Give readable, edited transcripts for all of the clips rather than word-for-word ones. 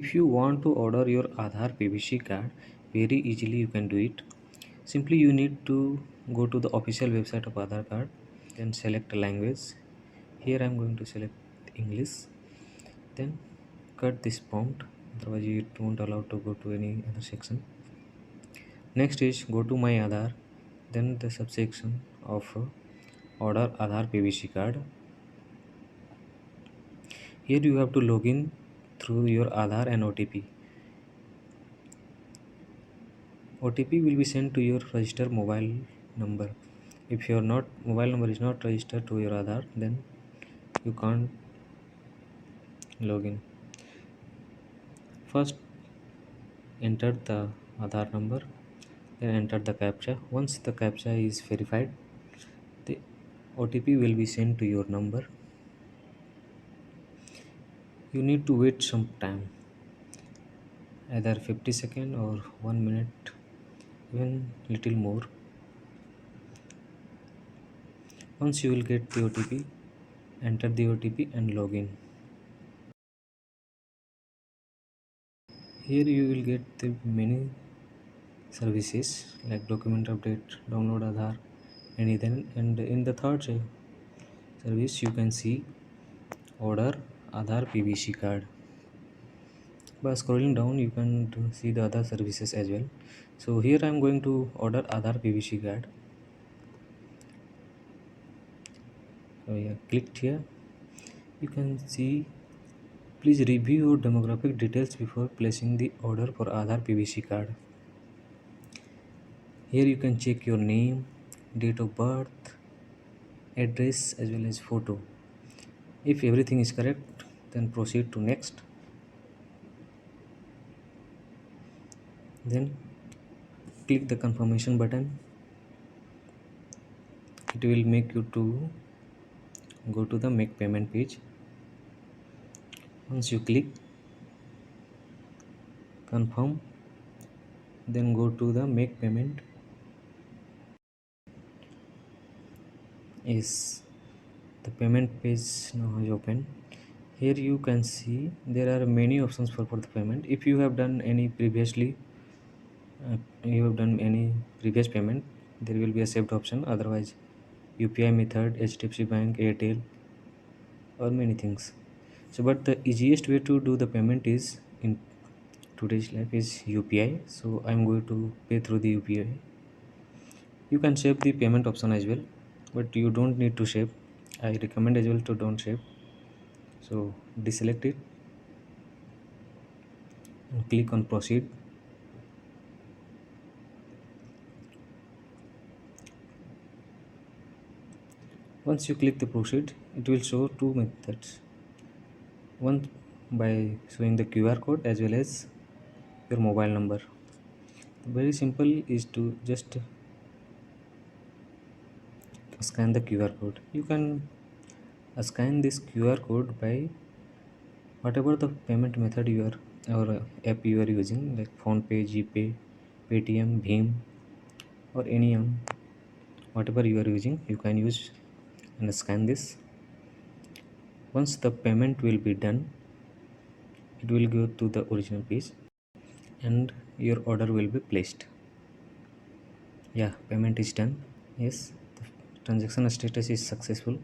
If you want to order your Aadhar PVC card, very easily you can do it. Simply you need to go to the official website of Aadhar card, then select language. Here I am going to select English. Then cut this prompt, otherwise you won't allow to go to any other section. Next is go to my Aadhar, then the subsection of order Aadhar PVC card. Here you have to log in through your Aadhar and OTP. OTP will be sent to your registered mobile number. If your mobile number is not registered to your Aadhar, then you can't log in. First enter the Aadhar number, then enter the captcha. Once the captcha is verified, the OTP will be sent to your number. You need to wait some time, either 50 seconds or 1 minute, even little more. Once you will get the OTP, enter the OTP and log in. Here you will get the many services like document update, download Aadhar, and in the third service you can see order Aadhar PVC card. By scrolling down you can see the other services as well. So here I am going to order Aadhar PVC card. So yeah, clicked here. You can see please review your demographic details before placing the order for Aadhar PVC card. Here you can check your name, date of birth, address as well as photo. If everything is correct, then proceed to next. Then click the confirmation button. It will make you to go to the make payment page. Once you click confirm, then go to the make payment. Yes, the payment page now is open. Here you can see there are many options for the payment. If you have done any previous payment, there will be a saved option. Otherwise UPI method, HDFC Bank, Airtel, or many things. So but the easiest way to do the payment is in today's life is UPI. So I'm going to pay through the UPI. You can save the payment option as well, but you don't need to save. I recommend as well to don't save. So deselect it and click on proceed. Once you click the proceed, it will show two methods. One by showing the QR code as well as your mobile number. Very simple is to just scan the QR code. You can scan this QR code by whatever the payment method you are or app you are using, like PhonePe, GPay, Paytm, Bheem, or any whatever you are using, you can use and scan this. Once the payment will be done, it will go to the original page and your order will be placed. Yeah, payment is done. Yes, the transaction status is successful.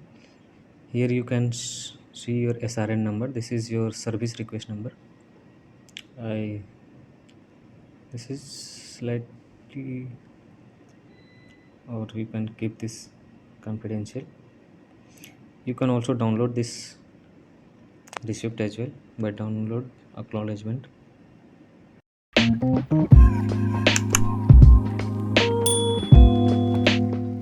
Here you can see your SRN number. This is your service request number. This is slightly, or you can keep this confidential. You can also download this receipt as well by download acknowledgement.